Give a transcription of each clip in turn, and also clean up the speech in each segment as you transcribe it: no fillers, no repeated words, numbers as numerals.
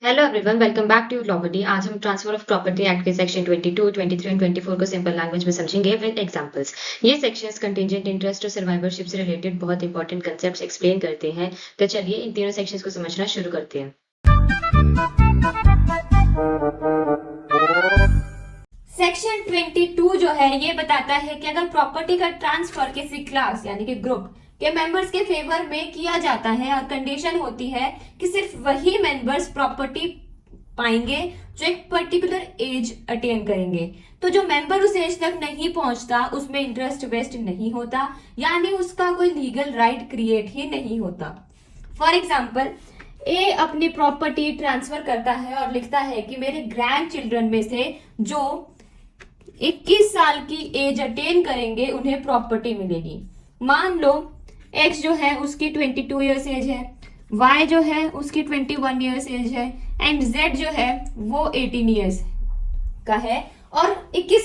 Hello everyone, welcome back to property. आज हम transfer of property act के section 22, 23 and 24 को सिंपल लैंग्वेज में समझेंगे विद एग्जांपल्स। ये सेक्शंस कंटिंजेंट इंटरेस्ट और सर्वाइवरशिप से रिलेटेड बहुत इंपॉर्टेंट कंसेप्ट्स एक्सप्लेन करते हैं। तो चलिए इन तीनों सेक्शंस को समझना शुरू करते हैं। सेक्शन 22 जो है ये बताता है कि अगर प्रॉपर्टी का ट्रांसफर किसी क्लास यानी कि ग्रुप के मेंबर्स के फेवर में किया जाता है और कंडीशन होती है कि सिर्फ वही मेंबर्स प्रॉपर्टी पाएंगे जो एक पर्टिकुलर एज अटेन करेंगे, तो जो मेंबर उस एज तक नहीं पहुंचता उसमें इंटरेस्ट वेस्ट नहीं होता, यानी उसका कोई लीगल राइट क्रिएट ही नहीं होता। फॉर एग्जाम्पल, ए अपनी प्रॉपर्टी ट्रांसफर करता है और लिखता है कि मेरे ग्रैंड चिल्ड्रन में से जो 21 साल की एज अटेन करेंगे उन्हें प्रॉपर्टी मिलेगी। मान लो एक्स जो है उसकी 22 ईयर्स एज है, वाई जो है उसकी 21 ईयर्स एज है एंड जेड जो है वो 18 ईयर्स का है और 21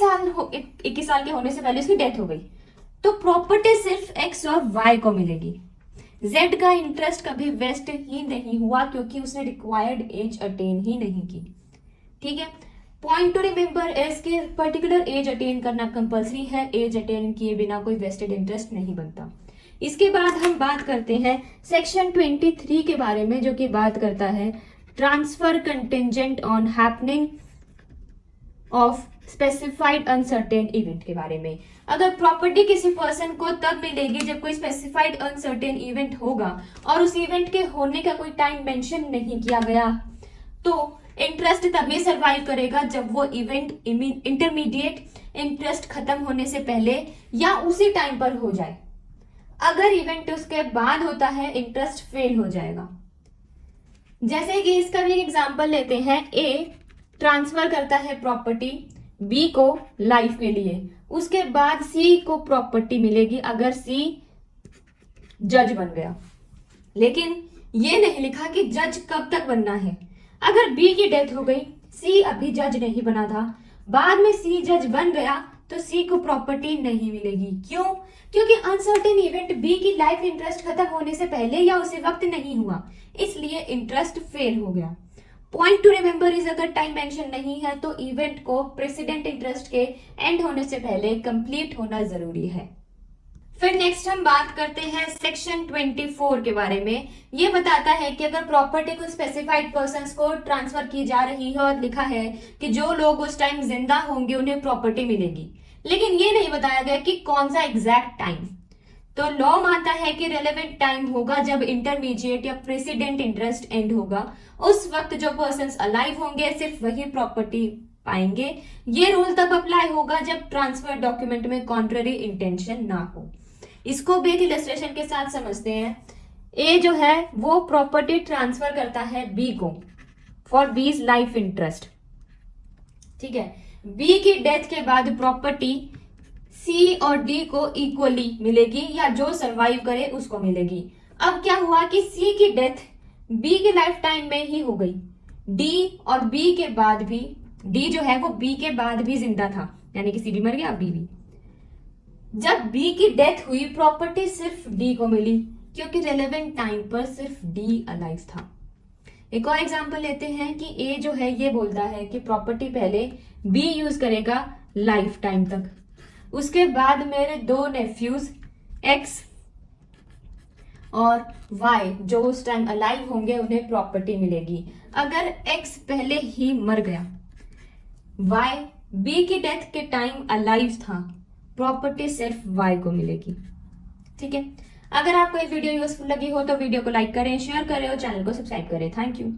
साल के होने से पहले उसकी डेथ हो गई, तो प्रॉपर्टी सिर्फ एक्स और वाई को मिलेगी। जेड का इंटरेस्ट कभी वेस्ट ही नहीं हुआ क्योंकि उसने रिक्वायर्ड एज अटेन ही नहीं की। ठीक है, पॉइंट टू रिमेंबर इज कि पर्टिकुलर एज अटेन करना कंपल्सरी है, एज अटेन किए बिना कोई वेस्टेड इंटरेस्ट नहीं बनता। इसके बाद हम बात करते हैं सेक्शन 23 के बारे में, जो कि बात करता है transfer contingent on happening of specified uncertain event के बारे में। अगर प्रॉपर्टी किसी पर्सन को तब मिलेगी जब कोई स्पेसिफाइड अनसर्टेन इवेंट होगा और उस इवेंट के होने का कोई टाइम मेंशन नहीं किया गया, तो इंटरेस्ट तभी सर्वाइव करेगा जब वो इवेंट इंटरमीडिएट इंटरेस्ट खत्म होने से पहले या उसी टाइम पर हो जाए। अगर इवेंट उसके बाद होता है इंटरेस्ट फेल हो जाएगा। जैसे कि इसका भी एक एग्जांपल लेते हैं, ए ट्रांसफर करता है प्रॉपर्टी बी को लाइफ के लिए, उसके बाद सी को प्रॉपर्टी मिलेगी अगर सी जज बन गया, लेकिन ये नहीं लिखा कि जज कब तक बनना है। अगर बी की डेथ हो गई, सी अभी जज नहीं बना था, बाद में सी जज बन गया, तो सी को प्रॉपर्टी नहीं मिलेगी। क्यों? क्योंकि अनसर्टेन इवेंट बी की लाइफ इंटरेस्ट खत्म होने से पहले या उसी वक्त नहीं हुआ, इसलिए इंटरेस्ट फेल हो गया। पॉइंट टू रिमेंबर इज अगर टाइम मेंशन नहीं है तो इवेंट को प्रेसिडेंट इंटरेस्ट के एंड होने से पहले कंप्लीट होना जरूरी है। फिर नेक्स्ट हम बात करते हैं सेक्शन 24 के बारे में। ये बताता है कि अगर प्रॉपर्टी को स्पेसिफाइड पर्संस को ट्रांसफर की जा रही है और लिखा है कि जो लोग उस टाइम जिंदा होंगे उन्हें प्रॉपर्टी मिलेगी, लेकिन ये नहीं बताया गया कि कौन सा एग्जैक्ट टाइम, तो लॉ मानता है कि रेलेवेंट टाइम होगा जब इंटरमीडिएट या प्रेसिडेंट इंटरेस्ट एंड होगा। उस वक्त जो पर्संस अलाइव होंगे सिर्फ वही प्रॉपर्टी पाएंगे। ये रूल तब अप्लाई होगा जब ट्रांसफर डॉक्यूमेंट में कॉन्ट्ररी इंटेंशन ना हो। इसको भी एक इलस्ट्रेशन के साथ समझते हैं। ए जो है वो प्रॉपर्टी ट्रांसफर करता है बी को फॉर बीज लाइफ इंटरेस्ट। ठीक है, बी की डेथ के बाद प्रॉपर्टी सी और डी को इक्वली मिलेगी या जो सरवाइव करे उसको मिलेगी। अब क्या हुआ कि सी की डेथ बी के लाइफ टाइम में ही हो गई, डी और बी के बाद भी, डी जो है वो बी के बाद भी जिंदा था, यानी कि सी भी मर गया, बी भी। जब बी की डेथ हुई प्रॉपर्टी सिर्फ डी को मिली क्योंकि रेलेवेंट टाइम पर सिर्फ डी अलाइव था। एक और एग्जांपल लेते हैं कि ए जो है ये बोलता है कि प्रॉपर्टी पहले बी यूज करेगा लाइफ टाइम तक, उसके बाद मेरे दो नेफ्यूज एक्स और वाई जो उस टाइम अलाइव होंगे उन्हें प्रॉपर्टी मिलेगी। अगर एक्स पहले ही मर गया, वाई बी की डेथ के टाइम अलाइव था, प्रॉपर्टी सिर्फ वाई को मिलेगी। ठीक है, अगर आपको ये वीडियो यूजफुल लगी हो तो वीडियो को लाइक करें, शेयर करें और चैनल को सब्सक्राइब करें। Thank you.